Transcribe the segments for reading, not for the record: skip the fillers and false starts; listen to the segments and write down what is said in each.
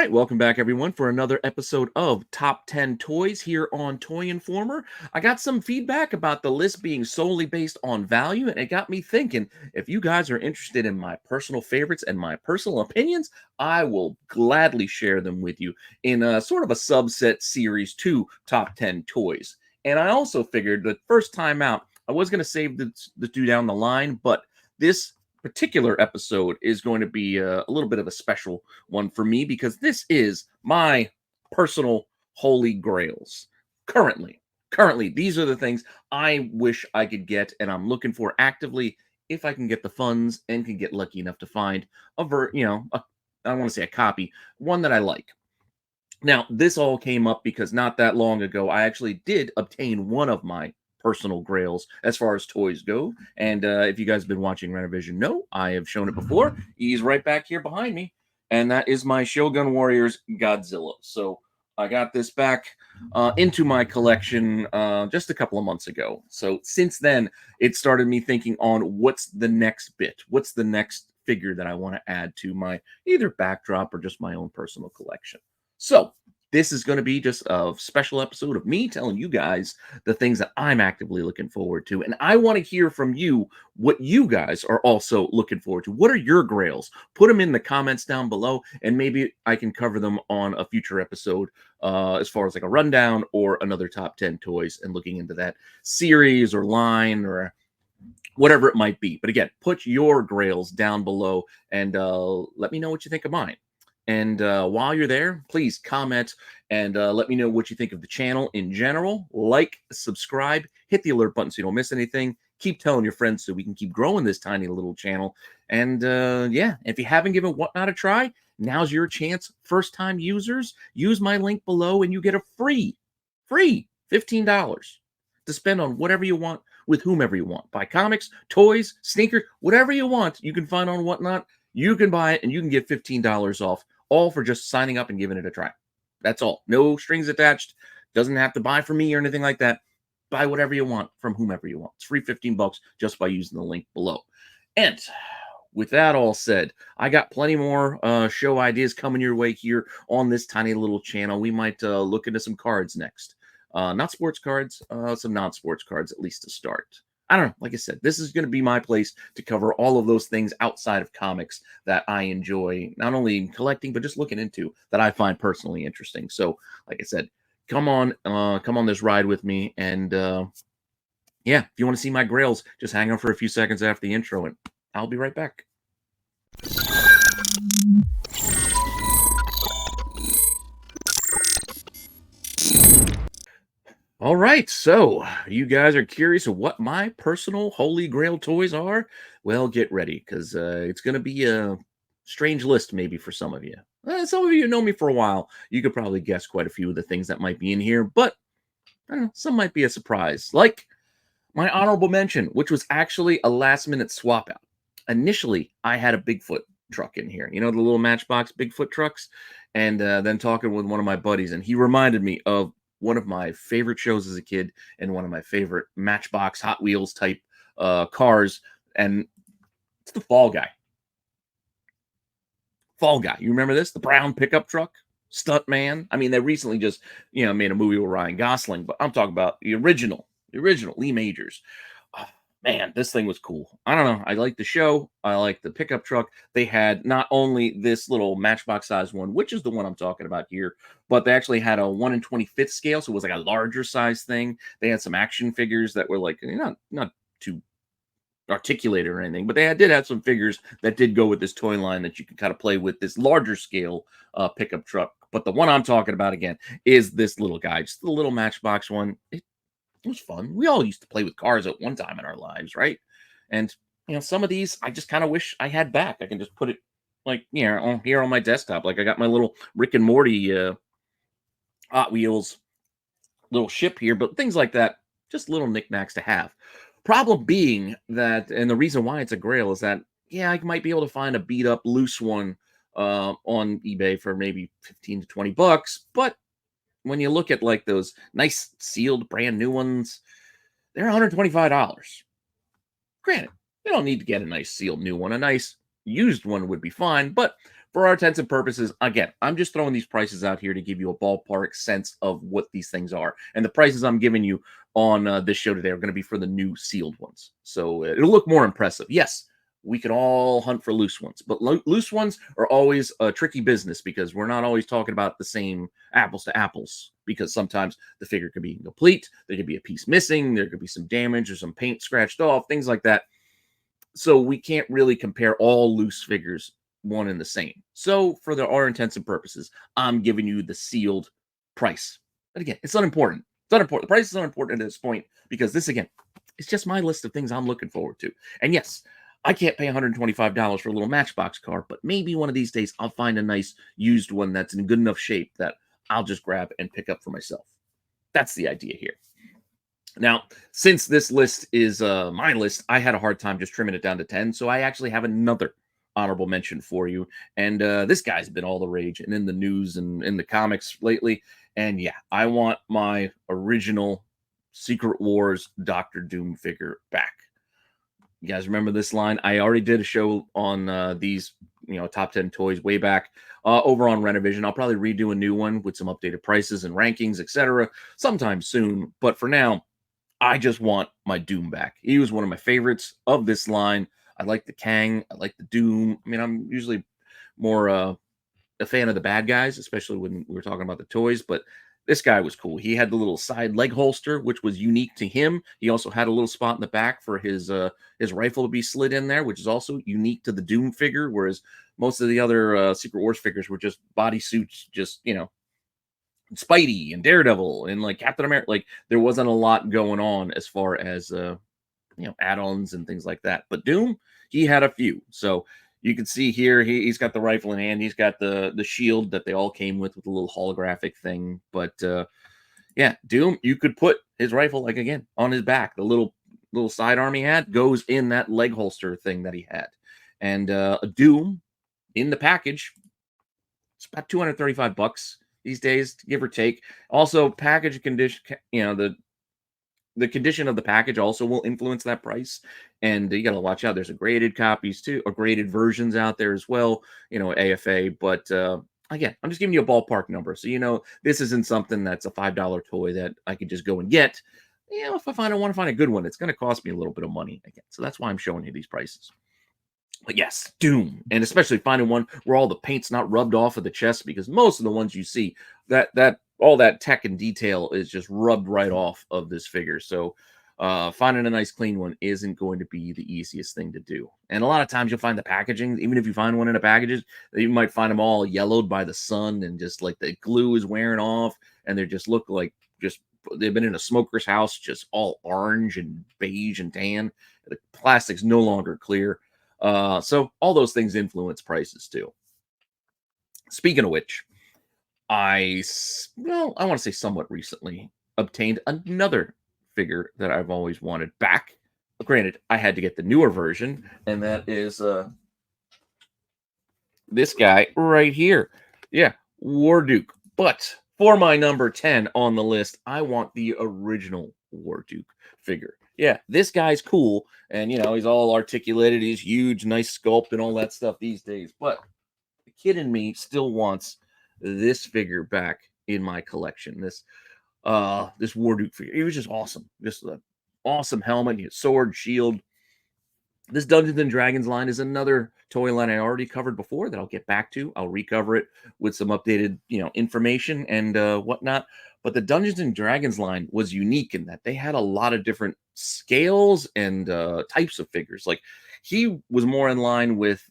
right, welcome back, everyone, for another episode of Top 10 Toys here on Toy Informer. I got some feedback about the list being solely based on value, and it got me thinking, if you guys are interested in my personal favorites and my personal opinions, I will gladly share them with you in a sort of a subset series to Top 10 Toys. And I also figured that first time out, I was going to save the two down the line, but this particular episode is going to be a little bit of a special one for me because this is my personal holy grails. Currently, these are the things I wish I could get and I'm looking for actively if I can get the funds and can get lucky enough to find I want to say a copy, one that I like. Now, this all came up because not that long ago, I actually did obtain one of my personal grails as far as toys go. And if you guys have been watching Renovision, know I have shown it before. He's right back here behind me. And that is my Shogun Warriors Godzilla. So I got this back into my collection just a couple of months ago. So since then, it started me thinking on what's the next bit? What's the next figure that I want to add to my either backdrop or just my own personal collection? So this is going to be just a special episode of me telling you guys the things that I'm actively looking forward to. And I want to hear from you what you guys are also looking forward to. What are your grails? Put them in the comments down below, and maybe I can cover them on a future episode as far as like a rundown or another top 10 toys and looking into that series or line or whatever it might be. But again, put your grails down below and let me know what you think of mine. And while you're there, please comment and let me know what you think of the channel in general. Like, subscribe, hit the alert button so you don't miss anything. Keep telling your friends so we can keep growing this tiny little channel. And yeah, if you haven't given Whatnot a try, now's your chance. First-time users, use my link below and you get a free $15 to spend on whatever you want with whomever you want. Buy comics, toys, sneakers, whatever you want, you can find on Whatnot. You can buy it and you can get $15 off, all for just signing up and giving it a try. That's all. No strings attached. Doesn't have to buy from me or anything like that. Buy whatever you want from whomever you want. It's free $15 just by using the link below. And with that all said, I got plenty more show ideas coming your way here on this tiny little channel. We might look into some cards next. Not sports cards, some non-sports cards, at least to start. I don't know. Like I said, this is going to be my place to cover all of those things outside of comics that I enjoy, not only collecting, but just looking into that I find personally interesting. So, like I said, come on this ride with me. And yeah, if you want to see my grails, just hang on for a few seconds after the intro and I'll be right back. All right, so you guys are curious of what my personal holy grail toys are? Well, get ready, because it's going to be a strange list maybe for some of you. Some of you know me for a while. You could probably guess quite a few of the things that might be in here, but I don't know, some might be a surprise. Like my honorable mention, which was actually a last-minute swap out. Initially, I had a Bigfoot truck in here. You know, the little Matchbox Bigfoot trucks? And then talking with one of my buddies, and he reminded me of one of my favorite shows as a kid and one of my favorite Matchbox Hot Wheels type cars, and it's the Fall Guy. Fall Guy. You remember this? The brown pickup truck? Stunt Man. I mean, they recently just, made a movie with Ryan Gosling, but I'm talking about the original Lee Majors. Oh, man, this thing was cool. I don't know. I like the show. I like the pickup truck. They had not only this little Matchbox size one, which is the one I'm talking about here, but they actually had a 1 in 25th scale. So it was like a larger size thing. They had some action figures that were like, not too articulated or anything, but they did have some figures that did go with this toy line that you could kind of play with this larger scale pickup truck. But the one I'm talking about again is this little guy, just the little Matchbox one. It was fun. We all used to play with cars at one time in our lives, right? And some of these I just kind of wish I had back. I can just put it like here on my desktop. Like I got my little Rick and Morty Hot Wheels little ship here, but things like that, just little knickknacks to have. Problem being that, and the reason why it's a grail is that, yeah, I might be able to find a beat up loose one on eBay for maybe 15 to 20 bucks, but when you look at like those nice sealed brand new ones, they're $125. Granted, you don't need to get a nice sealed new one. A nice used one would be fine, but for our intents and purposes, again, I'm just throwing these prices out here to give you a ballpark sense of what these things are. And the prices I'm giving you on this show today are going to be for the new sealed ones. So it'll look more impressive. Yes, we can all hunt for loose ones, but loose ones are always a tricky business because we're not always talking about the same apples to apples, because sometimes the figure could be incomplete, there could be a piece missing, there could be some damage or some paint scratched off, things like that. So we can't really compare all loose figures one and the same. So for our intents and purposes, I'm giving you the sealed price. But again, it's unimportant. It's unimportant. The price is unimportant at this point because this, again, it's just my list of things I'm looking forward to. And yes, I can't pay $125 for a little Matchbox car, but maybe one of these days I'll find a nice used one that's in good enough shape that I'll just grab and pick up for myself. That's the idea here. Now, since this list is my list, I had a hard time just trimming it down to 10, so I actually have another honorable mention for you. And this guy's been all the rage and in the news and in the comics lately. And yeah, I want my original Secret Wars Doctor Doom figure back. You guys remember this line? I already did a show on these, top 10 toys way back over on Renovision. I'll probably redo a new one with some updated prices and rankings, etc., sometime soon. But for now, I just want my Doom back. He was one of my favorites of this line. I like the Kang. I like the Doom. I mean, I'm usually more a fan of the bad guys, especially when we were talking about the toys. But this guy was cool. He had the little side leg holster, which was unique to him. He also had a little spot in the back for his rifle to be slid in there, which is also unique to the Doom figure. Whereas most of the other Secret Wars figures were just bodysuits, just Spidey and Daredevil and like Captain America. Like there wasn't a lot going on as far as add-ons and things like that. But Doom, he had a few. So you can see here he's got the rifle in hand. He's got the shield that they all came with a little holographic thing. But yeah, Doom, you could put his rifle like again on his back. The little sidearm he had goes in that leg holster thing that he had. And a Doom in the package, it's about $235 these days, give or take. Also, package condition, the condition of the package also will influence that price. And you got to watch out. There's a graded copies too, or graded versions out there as well, AFA. But again, I'm just giving you a ballpark number. So, this isn't something that's a $5 toy that I could just go and get. If I want to find a good one, it's going to cost me a little bit of money again. So that's why I'm showing you these prices. But yes, Doom, and especially finding one where all the paint's not rubbed off of the chest, because most of the ones you see, that all that tech and detail is just rubbed right off of this figure. So finding a nice clean one isn't going to be the easiest thing to do. And a lot of times you'll find the packaging, even if you find one in the packages, you might find them all yellowed by the sun and just like the glue is wearing off, and they just look like they've been in a smoker's house, just all orange and beige and tan. The plastic's no longer clear. So all those things influence prices too. Speaking of which, I want to say somewhat recently obtained another figure that I've always wanted back. Granted, I had to get the newer version, and that is this guy right here. Yeah, Warduuk. But for my number 10 on the list, I want the original Warduuk figure. Yeah, this guy's cool, and he's all articulated, he's huge, nice sculpt, and all that stuff these days. But the kid in me still wants this figure back in my collection. This Warduuk figure, he was just awesome. Just an awesome helmet, he had sword, shield. This Dungeons and Dragons line is another toy line I already covered before that I'll get back to. I'll recover it with some updated, information and whatnot. But the Dungeons and Dragons line was unique in that they had a lot of different scales and types of figures. Like he was more in line with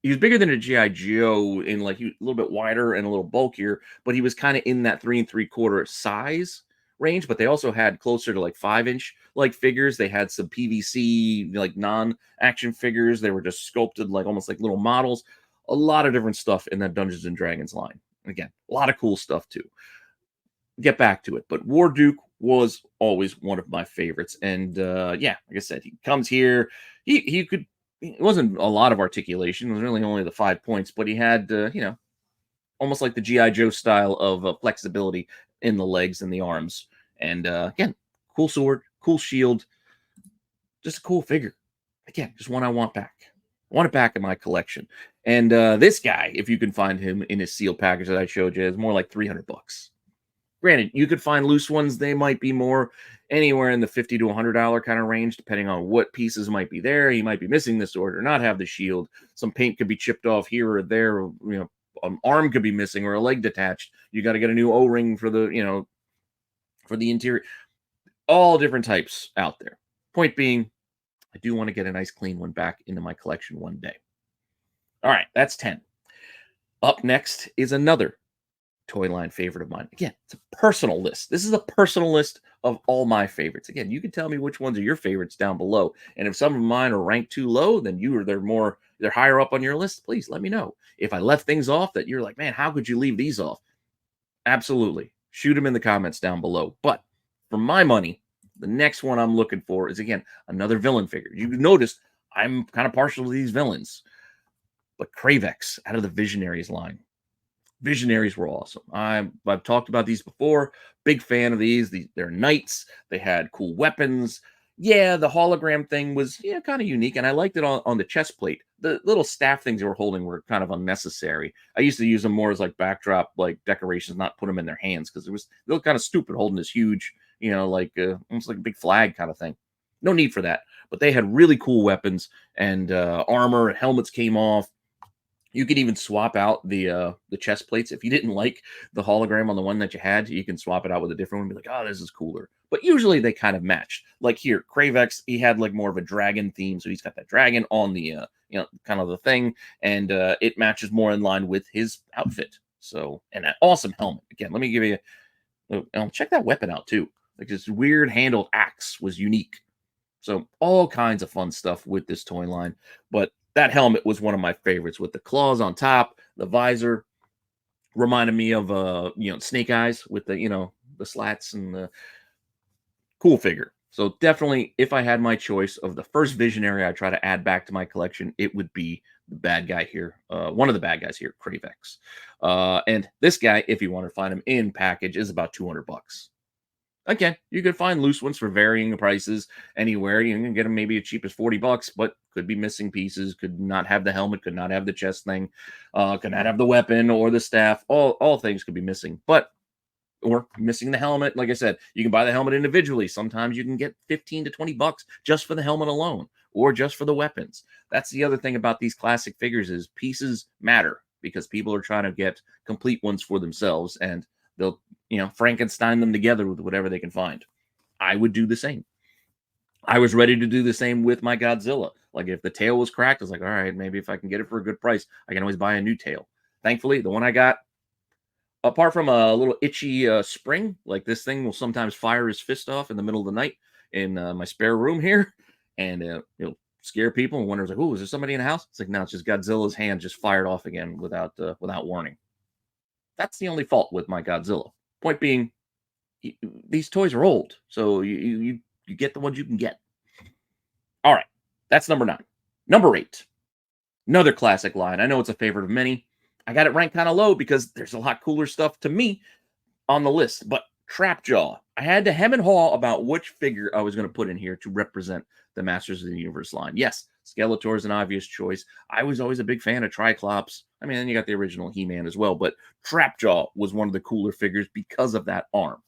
he was bigger than a GI Joe in he was a little bit wider and a little bulkier, but he was kind of in that 3 3/4 size range. But they also had closer to 5-inch figures. They had some PVC non-action figures. They were just sculpted almost like little models. A lot of different stuff in that Dungeons and Dragons line. Again, a lot of cool stuff too. Get back to it, but Warduuk was always one of my favorites. And yeah, like I said, he comes here. It wasn't a lot of articulation. It was really only the 5 points, but he had almost like the GI Joe style of flexibility in the legs and the arms. And again, cool sword, cool shield, just a cool figure. Again, just one I want back. I want it back in my collection. And this guy, if you can find him in his sealed package that I showed you, is more like 300 bucks. Granted, you could find loose ones. They might be more anywhere in the $50 to $100 kind of range, depending on what pieces might be there. You might be missing the sword or not have the shield. Some paint could be chipped off here or there. Or, an arm could be missing or a leg detached. You got to get a new O-ring for for the interior. All different types out there. Point being, I do want to get a nice clean one back into my collection one day. All right, that's 10. Up next is another toy line favorite of mine. Again, it's a personal list. This is a personal list of all my favorites. Again, you can tell me which ones are your favorites down below. And if some of mine are ranked too low, then they're higher up on your list, please let me know. If I left things off that you're like, man, how could you leave these off? Absolutely. Shoot them in the comments down below. But for my money, the next one I'm looking for is, again, another villain figure. You noticed I'm kind of partial to these villains. But Kravex out of the Visionaries line. Visionaries were awesome. I've talked about these before. Big fan of these. They're knights. They had cool weapons. Yeah, the hologram thing was kind of unique, and I liked it on the chest plate. The little staff things they were holding were kind of unnecessary. I used to use them more as like backdrop, like decorations, not put them in their hands because they look kind of stupid holding this huge, almost like a big flag kind of thing. No need for that. But they had really cool weapons and armor and helmets came off. You could even swap out the chest plates. If you didn't like the hologram on the one that you had, you can swap it out with a different one and be like, oh, this is cooler. But usually they kind of matched. Like here, Kravex, he had like more of a dragon theme. So he's got that dragon on the, kind of the thing. And it matches more in line with his outfit. So, and that awesome helmet. Again, let me give you, check that weapon out too. Like this weird handled axe was unique. So all kinds of fun stuff with this toy line. But that helmet was one of my favorites with the claws on top, the visor reminded me of Snake Eyes with the slats and the cool figure. So definitely, if I had my choice of the first Visionary I try to add back to my collection, it would be the bad guy here, one of the bad guys here, Kravex. And this guy, if you want to find him in package, is about 200 bucks. Again, you could find loose ones for varying prices anywhere. You can get them maybe as cheap as 40 bucks, but could be missing pieces, could not have the helmet, could not have the chest thing, could not have the weapon or the staff. All things could be missing, or missing the helmet. Like I said, you can buy the helmet individually. Sometimes you can get 15 to 20 bucks just for the helmet alone or just for the weapons. That's the other thing about these classic figures is pieces matter because people are trying to get complete ones for themselves and they'll Frankenstein them together with whatever they can find. I would do the same. I was ready to do the same with my Godzilla. Like if the tail was cracked, I was like, all right, maybe if I can get it for a good price, I can always buy a new tail. Thankfully, the one I got, apart from a little itchy spring, like this thing will sometimes fire his fist off in the middle of the night in my spare room here, and it'll scare people and wonder like, oh, is there somebody in the house? It's like, no, it's just Godzilla's hand just fired off again without warning. That's the only fault with my Godzilla. Point being, these toys are old, so you get the ones you can get. All right, that's number 9. Number 8, another classic line. I know it's a favorite of many. I got it ranked kind of low because there's a lot cooler stuff to me on the list, but Trapjaw. I had to hem and haw about which figure I was going to put in here to represent the Masters of the Universe line. Yes, Skeletor is an obvious choice. I was always a big fan of Triclops. I mean, then you got the original He-Man as well, but Trapjaw was one of the cooler figures because of that arm.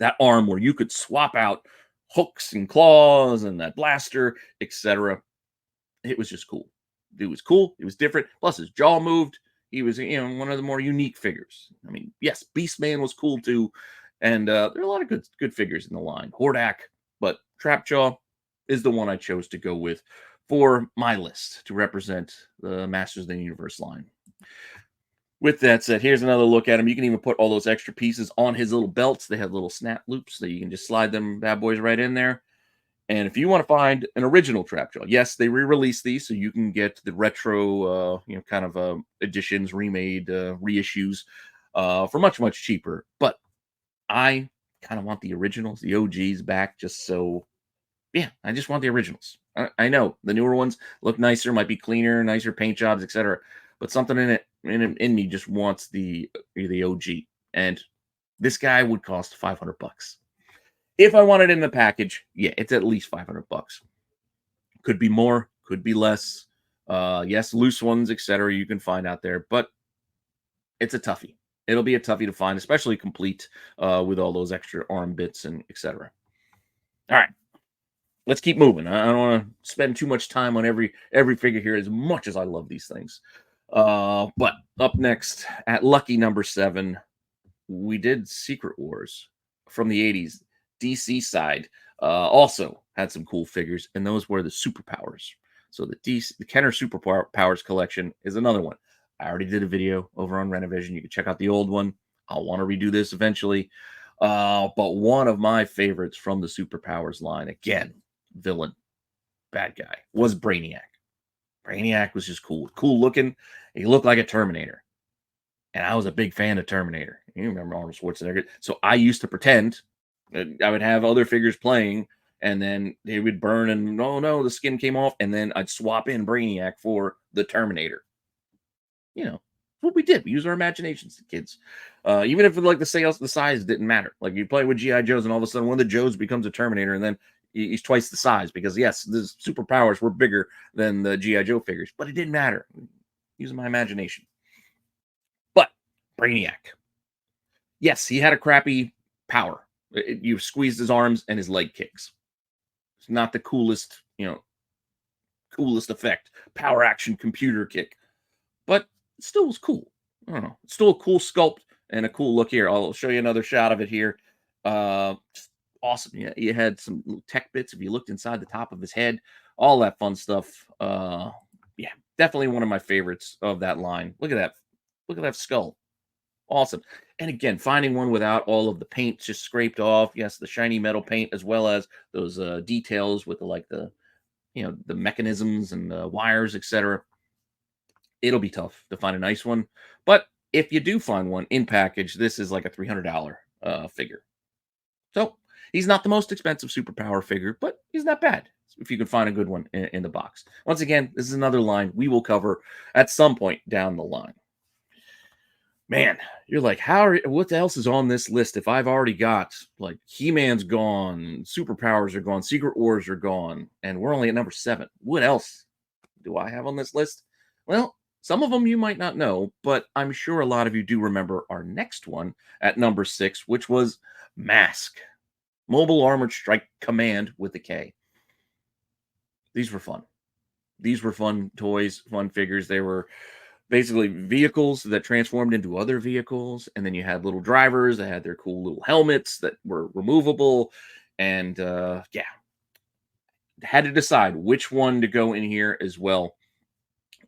That arm where you could swap out hooks and claws and that blaster, etc. It was just cool. It was cool. It was different. Plus, his jaw moved. He was, one of the more unique figures. I mean, yes, Beastman was cool too, and there are a lot of good figures in the line. Warduuk, but Trapjaw is the one I chose to go with for my list to represent the Masters of the Universe line. With that said, here's another look at him. You can even put all those extra pieces on his little belts. They have little snap loops that you can just slide them bad boys right in there. And if you want to find an original Trapjaw, yes, they re-release these, so you can get the retro, editions, remade, reissues for much, much cheaper. But I kind of want the originals, the OGs back, just so, yeah, I just want the originals. I know the newer ones look nicer, might be cleaner, nicer paint jobs, etc. But something in me just wants the OG, and this guy would cost 500 bucks. If I want it in the package, yeah, it's at least 500 bucks. Could be more, could be less. Yes, loose ones, etc. You can find out there, but it's a toughie. It'll be a toughie to find, especially complete with all those extra arm bits and etc. All right, let's keep moving. I don't want to spend too much time on every figure here, as much as I love these things. But up next at lucky number 7, we did Secret Wars from the 80s. DC side also had some cool figures, and those were the superpowers. So the Kenner Superpowers collection is another one. I already did a video over on Renovision. You can check out the old one. I'll want to redo this eventually. But one of my favorites from the Superpowers line, again, villain, bad guy, was Brainiac. Brainiac was just cool looking. He looked like a Terminator. And I was a big fan of Terminator. You remember Arnold Schwarzenegger. So I used to pretend that I would have other figures playing, and then they would burn, and oh no, the skin came off, and then I'd swap in Brainiac for the Terminator. You know, what we did. We used our imaginations, kids. Even if like the size didn't matter. Like you play with GI Joes, and all of a sudden one of the Joes becomes a Terminator, and then he's twice the size because yes, the superpowers were bigger than the GI Joe figures, but it didn't matter. Using my imagination. But Brainiac, yes, he had a crappy power. You squeezed his arms and his leg kicks. It's not the coolest, coolest effect. Power action computer kick, but it still was cool. I don't know. It's still a cool sculpt and a cool look here. I'll show you another shot of it here. Just awesome. Yeah, you had some little tech bits. If you looked inside the top of his head, all that fun stuff. Yeah, definitely one of my favorites of that line. Look at that. Look at that skull. Awesome. And again, finding one without all of the paint just scraped off. Yes, the shiny metal paint, as well as those details with the mechanisms and the wires, etc. It'll be tough to find a nice one. But if you do find one in package, this is like a $300 figure. So he's not the most expensive superpower figure, but he's not bad if you can find a good one in the box. Once again, this is another line we will cover at some point down the line. Man, you're like, what else is on this list if I've already got, like, He-Man's gone, superpowers are gone, Secret Wars are gone, and we're only at number 7. What else do I have on this list? Well, some of them you might not know, but I'm sure a lot of you do remember our next one at number 6, which was Mask. Mobile Armored Strike Command with a K. These were fun. These were fun toys, fun figures. They were basically vehicles that transformed into other vehicles, and then you had little drivers that had their cool little helmets that were removable, and yeah, had to decide which one to go in here as well.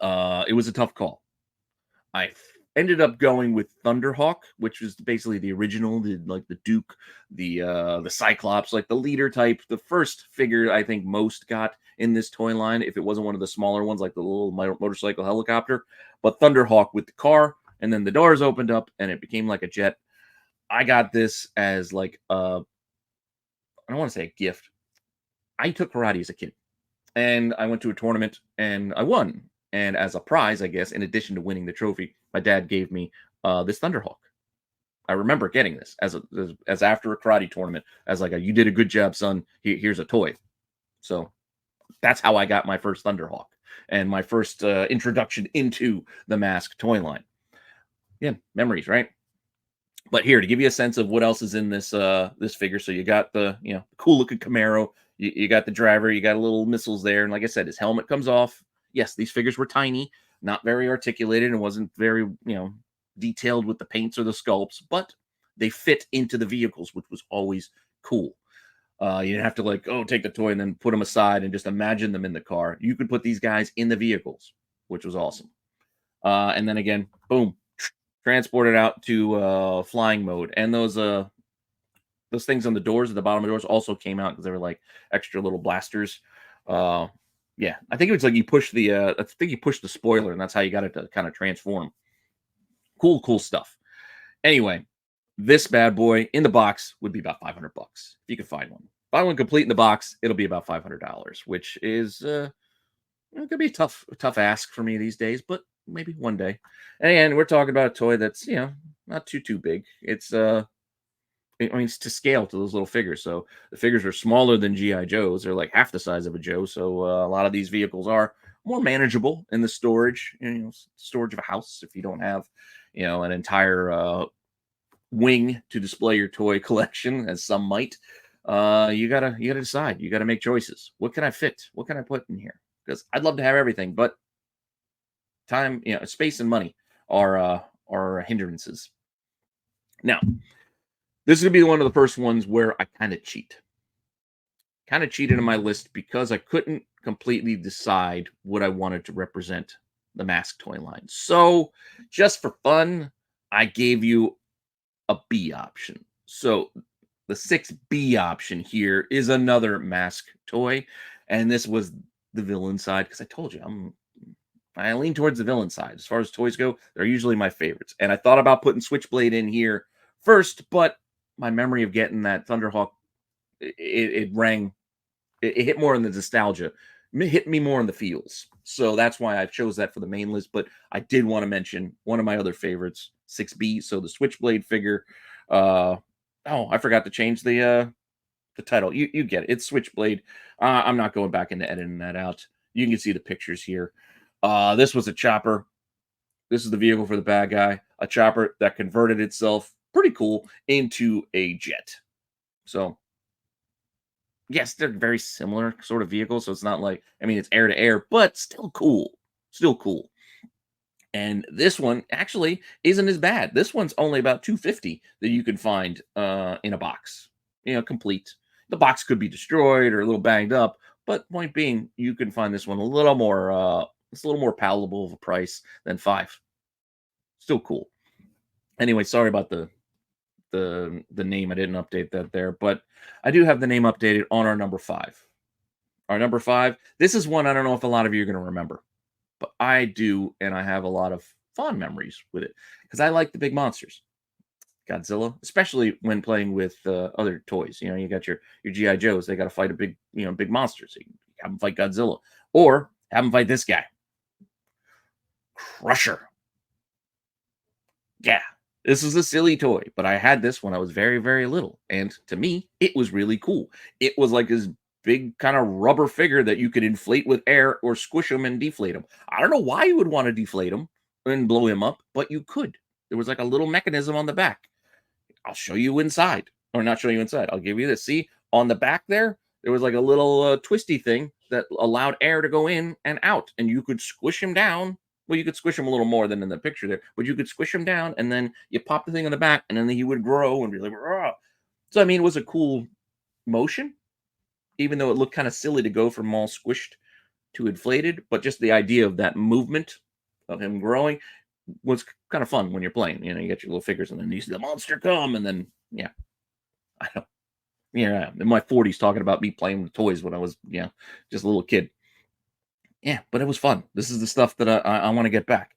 It was a tough call. I ended up going with Thunderhawk, which was basically the original, the Duke, the Cyclops, like the leader type, the first figure I think most got in this toy line, if it wasn't one of the smaller ones like the little motorcycle helicopter. But Thunderhawk with the car, and then the doors opened up and it became like a jet. I got this as like I don't want to say a gift. I took karate as a kid, and I went to a tournament and I won. And as a prize, I guess, in addition to winning the trophy, my dad gave me this Thunderhawk. I remember getting this as after a karate tournament, as like you did a good job, son. Here's a toy. So that's how I got my first Thunderhawk and my first introduction into the Mask toy line. Yeah, memories, right? But here to give you a sense of what else is in this this figure. So you got the cool looking Camaro. You got the driver. You got a little missiles there, and like I said, his helmet comes off. Yes, these figures were tiny, not very articulated, and wasn't very detailed with the paints or the sculpts, but they fit into the vehicles, which was always cool. You didn't have to like, take the toy and then put them aside and just imagine them in the car. You could put these guys in the vehicles, which was awesome. And then again, boom, transported out to flying mode. And those things on the doors at the bottom of the doors also came out because they were like extra little blasters. Yeah, I think it was like you push the spoiler, and that's how you got it to kind of transform. Cool stuff. Anyway, this bad boy in the box would be about $500 if you could find one. Buy one complete in the box, it'll be about $500, which is gonna be a tough ask for me these days, but maybe one day. And we're talking about a toy that's not too big. It's it's to scale to those little figures. So the figures are smaller than GI Joes. They're like half the size of a Joe. So a lot of these vehicles are more manageable in the storage, storage of a house if you don't have, an entire wing to display your toy collection, as some might. You gotta decide. You gotta make choices. What can I fit? What can I put in here? Because I'd love to have everything, but time, space and money are hindrances. Now, this is gonna be one of the first ones where I kind of cheated in my list because I couldn't completely decide what I wanted to represent the mask toy line. So, just for fun, I gave you a B option. So, the 6B option here is another mask toy, and this was the villain side because I told you I lean towards the villain side. As far as toys go, they're usually my favorites. And I thought about putting Switchblade in here first, but my memory of getting that Thunderhawk, it rang. It hit more in the nostalgia. It hit me more in the feels. So that's why I chose that for the main list. But I did want to mention one of my other favorites, 6B. So the Switchblade figure. I forgot to change the title. You get it. It's Switchblade. I'm not going back into editing that out. You can see the pictures here. This was a chopper. This is the vehicle for the bad guy. A chopper that converted itself, pretty cool, into a jet. So, yes, they're very similar sort of vehicles. So it's not like, it's air to air, but still cool. Still cool. And this one actually isn't as bad. This one's only about $250 that you can find in a box, complete. The box could be destroyed or a little banged up, but point being, you can find this one a little more. It's a little more palatable of a price than 5. Still cool. Anyway, sorry about the name. I didn't update that there, but I do have the name updated on our number 5. Our number 5. This is one I don't know if a lot of you are going to remember, but I do, and I have a lot of fond memories with it because I like the big monsters. Godzilla, especially when playing with other toys. You got your GI Joes. They got to fight a big monster. So you have them fight Godzilla, or have them fight this guy, Crusher. Yeah, this is a silly toy, but I had this when I was very, very little, and to me, it was really cool. It was like this big kind of rubber figure that you could inflate with air or squish him and deflate him. I don't know why you would want to deflate him and blow him up, but you could. There was like a little mechanism on the back. I'll show you inside, or not show you inside. I'll give you this. See, on the back there was like a little twisty thing that allowed air to go in and out, and you could squish him down. Well, you could squish him a little more than in the picture there, but you could squish him down, and then you pop the thing on the back, and then he would grow and be like, "Rah." So it was a cool motion, even though it looked kind of silly to go from all squished to inflated. But just the idea of that movement of him growing was kind of fun when you're playing. You get your little figures, and then you see the monster come, and then I don't. In my 40s, talking about me playing with toys when I was just a little kid. Yeah, but it was fun. This is the stuff that I want to get back.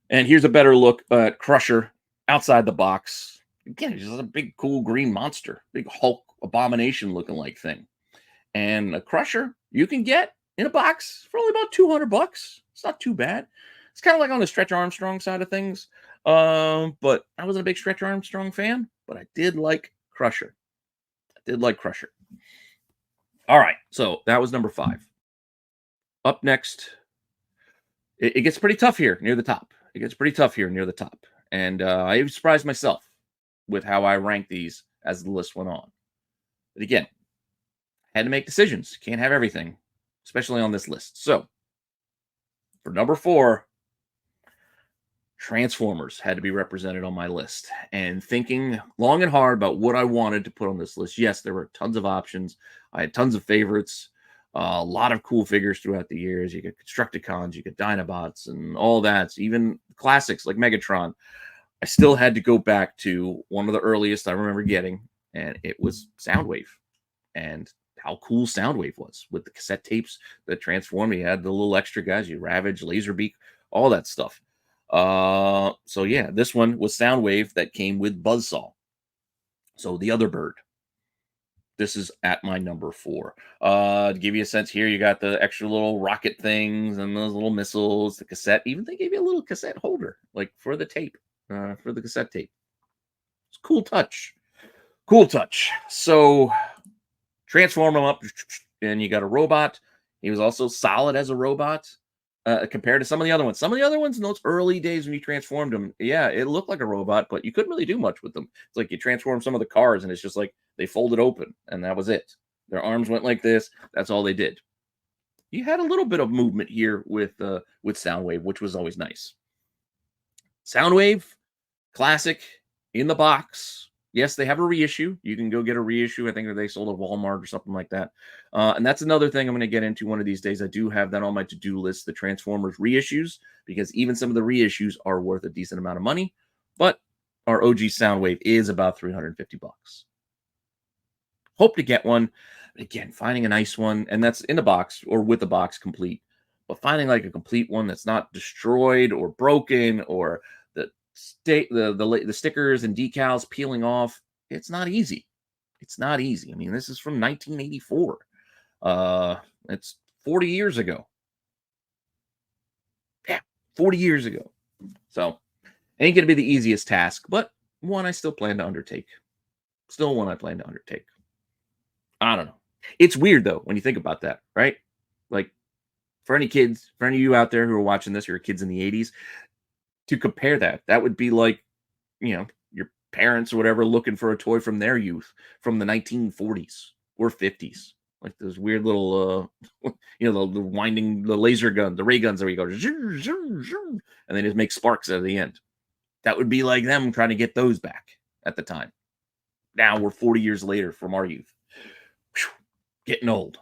And here's a better look at Crusher outside the box. Again, he's just a big, cool green monster, big Hulk abomination looking like thing. And a Crusher you can get in a box for only about $200. It's not too bad. It's kind of like on the Stretch Armstrong side of things. But I wasn't a big Stretch Armstrong fan, but I did like Crusher. All right, so that was number 5. Up next, it gets pretty tough here near the top. And I surprised myself with how I ranked these as the list went on. But again, I had to make decisions. Can't have everything, especially on this list. So, for number 4, Transformers had to be represented on my list. And thinking long and hard about what I wanted to put on this list. Yes, there were tons of options. I had tons of favorites. A lot of cool figures throughout the years. You get Constructicons, you get Dinobots, and all that. So even classics like Megatron. I still had to go back to one of the earliest I remember getting, and it was Soundwave. And how cool Soundwave was with the cassette tapes that transformed. You had the little extra guys, you Ravage, Laserbeak, all that stuff. So yeah, this one was Soundwave that came with Buzzsaw. So the other bird. This is at my number 4. To give you a sense here, you got the extra little rocket things and those little missiles, the cassette. Even they gave you a little cassette holder, like for the tape, for the cassette tape. It's a cool touch. So transform them up, and you got a robot. He was also solid as a robot compared to some of the other ones. Some of the other ones in those early days when you transformed them, yeah, it looked like a robot, but you couldn't really do much with them. It's like you transform some of the cars, and it's just like they folded open, and that was it. Their arms went like this. That's all they did. You had a little bit of movement here with Soundwave, which was always nice. Soundwave, classic, in the box. Yes, they have a reissue. You can go get a reissue. I think that they sold at Walmart or something like that. And that's another thing I'm going to get into one of these days. I do have that on my to-do list, the Transformers reissues, because even some of the reissues are worth a decent amount of money. But our OG Soundwave is about 350 bucks. Hope to get one. Again, finding a nice one, and that's in the box or with the box complete. But finding like a complete one that's not destroyed or broken or the stickers and decals peeling off, it's not easy. It's not easy. I mean, this is from 1984. It's 40 years ago. Yeah, 40 years ago. So, ain't going to be the easiest task, but one I still plan to undertake. Still one I plan to undertake. I don't know. It's weird, though, when you think about that, right? Like, for any kids, for any of you out there who are watching this, who are kids in the 80s, to compare that would be like, your parents or whatever looking for a toy from their youth from the 1940s or 50s. Like those weird little, the winding, the laser gun, the ray guns where you go, and they just make sparks at the end. That would be like them trying to get those back at the time. Now we're 40 years later from our youth. Whew, getting old.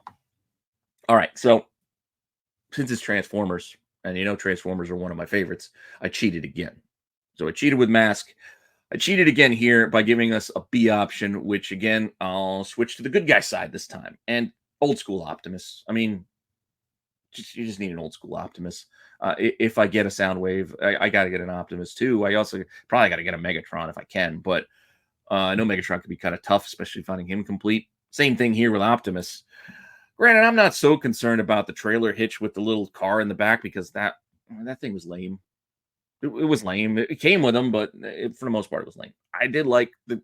All right, so since it's Transformers, and Transformers are one of my favorites, I cheated again. So I cheated with Mask. I cheated again here by giving us a B option, which again, I'll switch to the good guy side this time. And old school Optimus. I mean, you just need an old school Optimus. If I get a Soundwave, I got to get an Optimus too. I also probably got to get a Megatron if I can, but I know Megatron could be kind of tough, especially finding him complete. Same thing here with Optimus. Granted, I'm not so concerned about the trailer hitch with the little car in the back because that thing was lame. It was lame. It came with them, but for the most part, it was lame. I did like the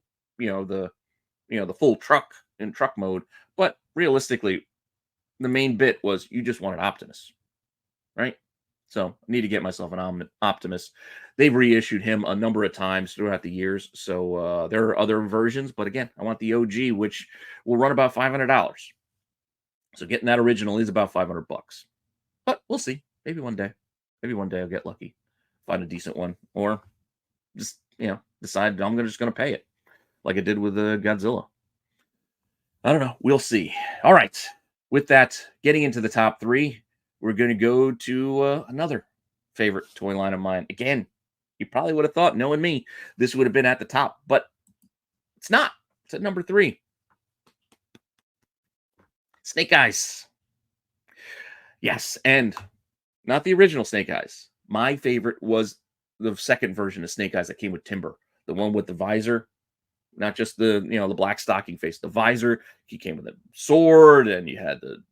full truck in truck mode, but realistically, the main bit was you just wanted Optimus, right? So I need to get myself an Optimus. They've reissued him a number of times throughout the years, so there are other versions. But again, I want the OG, which will run about $500. So getting that original is about 500 bucks. But we'll see. Maybe one day. Maybe one day I'll get lucky. Find a decent one. Or just, decide I'm just going to pay it. Like I did with the Godzilla. I don't know. We'll see. All right. With that, getting into the top three, we're going to go to another favorite toy line of mine. Again, you probably would have thought, knowing me, this would have been at the top. But it's not. It's at number 3. Snake Eyes. Yes, and not the original Snake Eyes. My favorite was the second version of Snake Eyes that came with Timber, the one with the visor, not just the black stocking face. The visor, he came with a sword, and you had the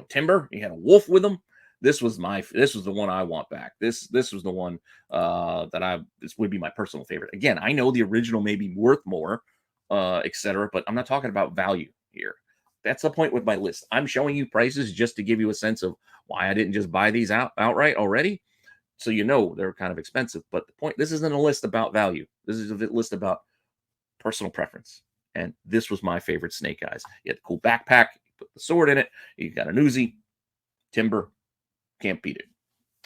Timber. You had a wolf with him. This was the one I want back. This was the one this would be my personal favorite. Again, I know the original may be worth more, etc., but I'm not talking about value here. That's the point with my list. I'm showing you prices just to give you a sense of why I didn't just buy these outright already. So they're kind of expensive. But the point, this isn't a list about value. This is a list about personal preference. And this was my favorite Snake Eyes. You had the cool backpack, you put the sword in it, you got an Uzi, Timber, can't beat it.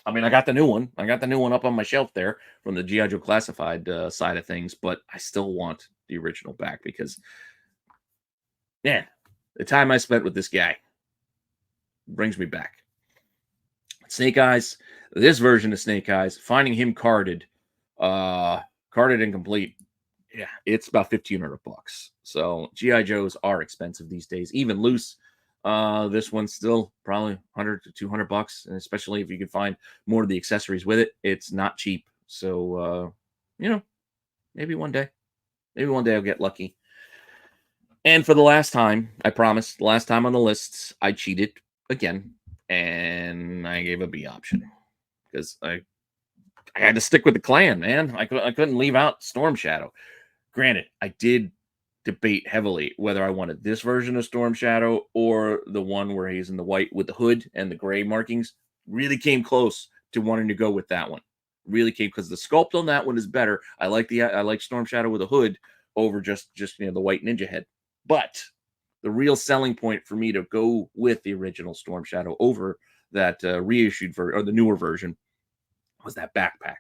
I mean, I got the new one. I got the new one up on my shelf there from the G.I. Joe Classified side of things, but I still want the original back because, yeah, the time I spent with this guy brings me back. Snake Eyes, this version of Snake Eyes, finding him carded and complete. Yeah, it's about 1,500 bucks. So GI Joes are expensive these days, even loose. This one's still probably 100 to 200 bucks, and especially if you can find more of the accessories with it, it's not cheap. So maybe one day I'll get lucky. And for the last time, I promise, the last time on the lists, I cheated again, and I gave a B option because I had to stick with the clan, man. I couldn't leave out Storm Shadow. Granted, I did debate heavily whether I wanted this version of Storm Shadow or the one where he's in the white with the hood and the gray markings. Really came close to wanting to go with that one. Really came, because the sculpt on that one is better. I like Storm Shadow with a hood over just the white ninja head. But the real selling point for me to go with the original Storm Shadow over that reissued or the newer version was that backpack.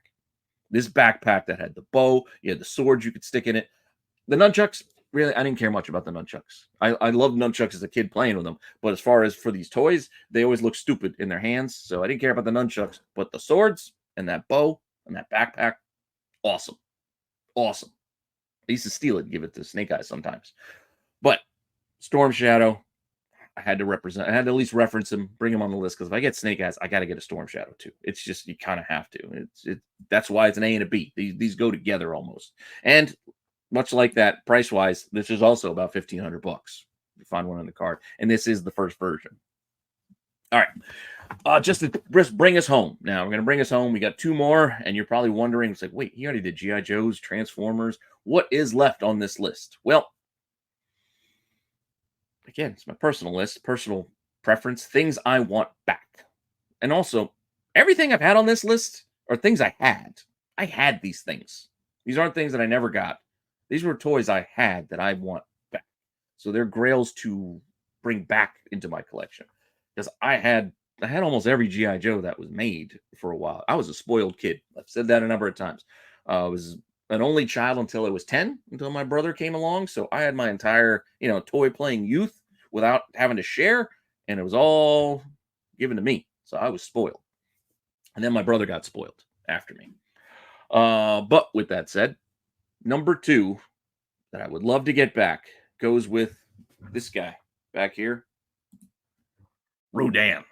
This backpack that had the bow, you had the swords you could stick in it. The nunchucks, really, I didn't care much about the nunchucks. I loved nunchucks as a kid playing with them, but as far as for these toys, they always look stupid in their hands, so I didn't care about the nunchucks. But the swords and that bow and that backpack, awesome. Awesome. I used to steal it and give it to Snake Eyes sometimes. But Storm Shadow, I had to at least reference him, bring him on the list, because if I get Snake Eyes, I got to get a Storm Shadow too. It's just, you kind of have to. That's why it's an A and a B. These go together almost. And much like that, price wise, this is also about $1,500. You find one on the card, and this is the first version. All right, just to bring us home. Now we're gonna bring us home. We got two more, and you're probably wondering, it's like, wait, he already did GI Joes, Transformers. What is left on this list? Well, again, it's my personal list, personal preference, things I want back. And also, everything I've had on this list are things I had. I had these things. These aren't things that I never got. These were toys I had that I want back. So they're grails to bring back into my collection. Because I had almost every GI Joe that was made for a while. I was a spoiled kid. I've said that a number of times. I was an only child until I was 10, until my brother came along. So I had my entire, toy playing youth without having to share, and it was all given to me. So I was spoiled. And then my brother got spoiled after me. But with that said, number 2 that I would love to get back goes with this guy back here, Rodan.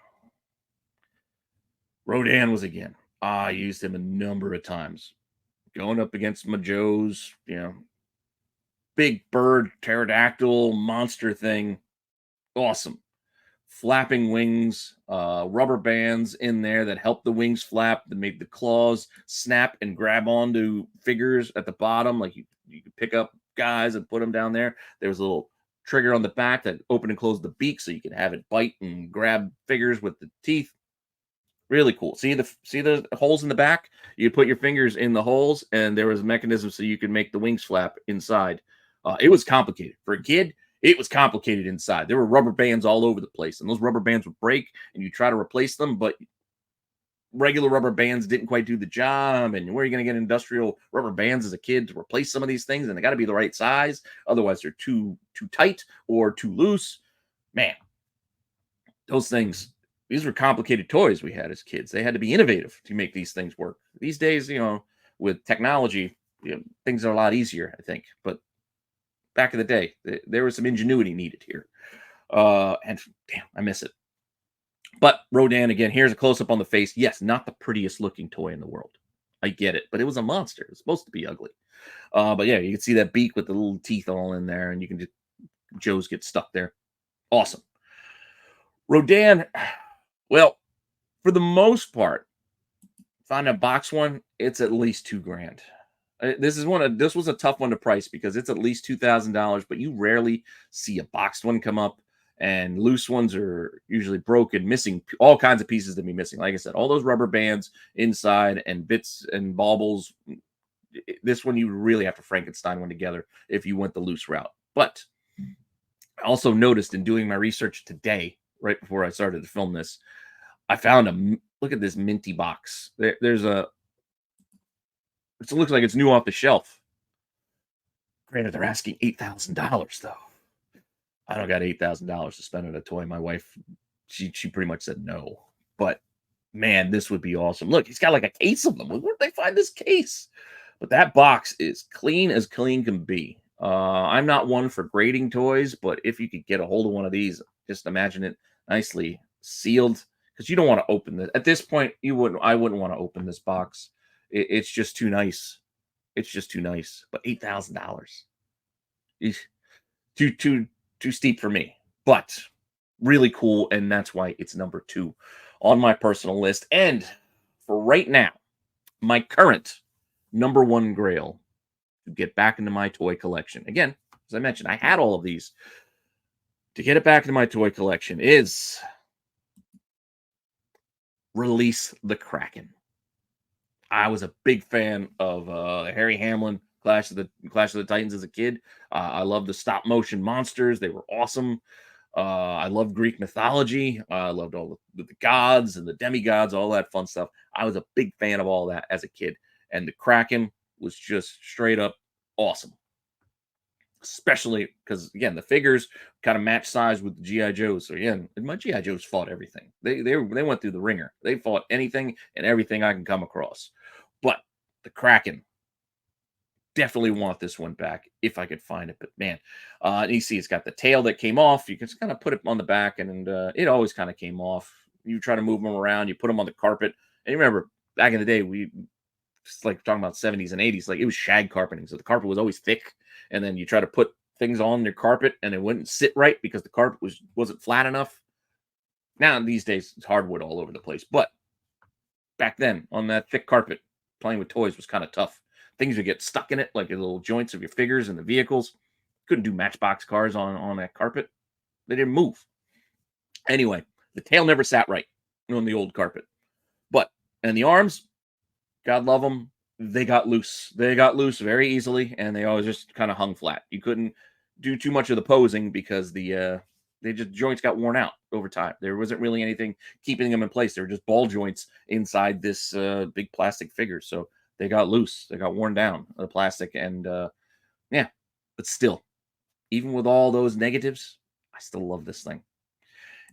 Rodan was, again, I used him a number of times. Going up against my Joes, big bird, pterodactyl, monster thing. Awesome. Flapping wings, rubber bands in there that help the wings flap, that make the claws snap and grab onto figures at the bottom. Like you could pick up guys and put them down there. There was a little trigger on the back that opened and closed the beak, so you could have it bite and grab figures with the teeth. Really cool. See the holes in the back? You put your fingers in the holes, and there was a mechanism so you could make the wings flap inside. It was complicated. For a kid, it was complicated inside. There were rubber bands all over the place, and those rubber bands would break, and you try to replace them, but regular rubber bands didn't quite do the job. And where are you going to get industrial rubber bands as a kid to replace some of these things? And they got to be the right size. Otherwise, they're too tight or too loose. Man, those things, these were complicated toys we had as kids. They had to be innovative to make these things work. These days, with technology, things are a lot easier, I think. But back in the day, there was some ingenuity needed here. And damn, I miss it. But Rodan, again, here's a close-up on the face. Yes, not the prettiest looking toy in the world. I get it, but it was a monster. It was supposed to be ugly. But yeah, you can see that beak with the little teeth all in there, and you can just, Joe's get stuck there. Awesome. Rodan, well, for the most part, find a box one, it's at least $2,000. This was a tough one to price because it's at least $2,000, but you rarely see a boxed one come up, and loose ones are usually broken, missing all kinds of pieces to be missing. Like I said, all those rubber bands inside and bits and baubles. This one you really have to Frankenstein one together if you went the loose route. But I also noticed in doing my research today, right before I started to film this, I found look at this minty box. It looks like it's new off the shelf. Granted, they're asking $8,000 though. I don't got $8,000 to spend on a toy. My wife, she pretty much said no. But man, this would be awesome. Look, he's got like a case of them. Where did they find this case? But that box is clean as clean can be. I'm not one for grading toys, but if you could get a hold of one of these, just imagine it nicely sealed, because you don't want to open this. At this point, I wouldn't want to open this box. It's just too nice. It's just too nice. But $8,000. Too steep for me. But really cool, and that's why it's number 2 on my personal list. And for right now, my current number 1 grail to get back into my toy collection. Again, As I mentioned, I had all of these. To get it back into my toy collection is release the Kraken. I was a big fan of Harry Hamlin Clash of the Titans as a kid. I loved the stop motion monsters; they were awesome. I loved Greek mythology. I loved all the gods and the demigods, all that fun stuff. I was a big fan of all that as a kid, and the Kraken was just straight up awesome. Especially because again, the figures kind of match size with the GI Joes. So again, my GI Joes fought everything. They went through the ringer. They fought anything and everything I can come across. But the Kraken, definitely want this one back if I could find it. But man, you see, it's got the tail that came off. You can just kind of put it on the back, and it always kind of came off. You try to move them around. You put them on the carpet. And you remember back in the day, we just like talking about 70s and 80s, like it was shag carpeting, so the carpet was always thick. And then you try to put things on your carpet, and it wouldn't sit right because the carpet wasn't flat enough. Now these days, it's hardwood all over the place. But back then, on that thick carpet, playing with toys was kind of tough. Things would get stuck in it, like the little joints of your figures and the vehicles. Couldn't do Matchbox cars on that carpet. They didn't move. Anyway, the tail never sat right on the old carpet. But, and the arms, God love them, they got loose. They got loose very easily, and they always just kind of hung flat. You couldn't do too much of the posing because joints got worn out over time. There wasn't really anything keeping them in place. They were just ball joints inside this big plastic figure. So they got loose. They got worn down, the plastic. And yeah, but still, even with all those negatives, I still love this thing.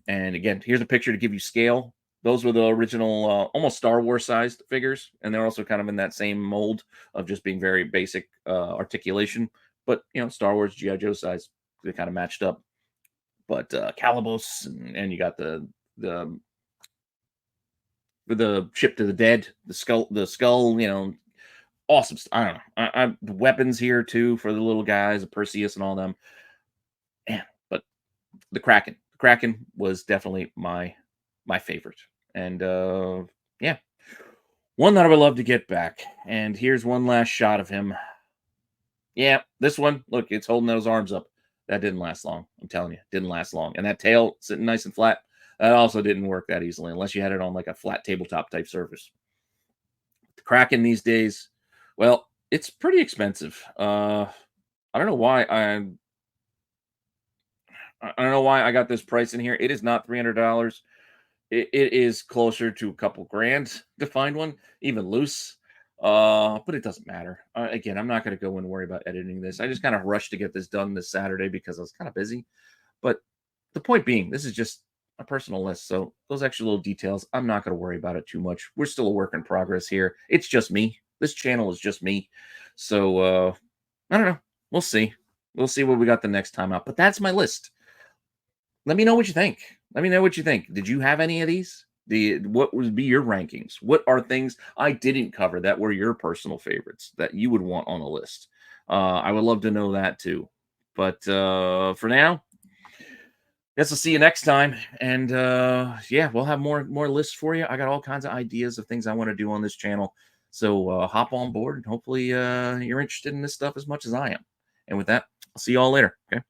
And again, here's a picture to give you scale. Those were the original, almost Star Wars sized figures. And they're also kind of in that same mold of just being very basic articulation. But, Star Wars G.I. Joe size, they kind of matched up. But Calibos, and you got the ship to the dead, the skull, awesome. I don't know. The weapons here too for the little guys, the Perseus and all them. Man, but the Kraken. The Kraken was definitely my favorite. And yeah. One that I would love to get back. And here's one last shot of him. Yeah, this one, look, it's holding those arms up. That didn't last long. I'm telling you, didn't last long. And that tail sitting nice and flat, that also didn't work that easily unless you had it on like a flat tabletop type surface. The Kraken these days, well, it's pretty expensive. I don't know why I don't know why I got this price in here. It is not $300. It is closer to a couple grand to find one, even loose. But it doesn't matter. Again, I'm not going to go and worry about editing this. I just kind of rushed to get this done this Saturday because I was kind of busy. But the point being, this is just a personal list. So those extra little details, I'm not going to worry about it too much. We're still a work in progress here. It's just me. This channel is just me. So I don't know. We'll see. We'll see what we got the next time out. But that's my list. Let me know what you think. Let me know what you think. Did you have any of these? What would be your rankings? What are things I didn't cover that were your personal favorites that you would want on a list? I would love to know that too. But for now, guess I'll see you next time. And yeah, we'll have more lists for you. I got all kinds of ideas of things I want to do on this channel. So hop on board and hopefully you're interested in this stuff as much as I am. And with that, I'll see you all later. Okay.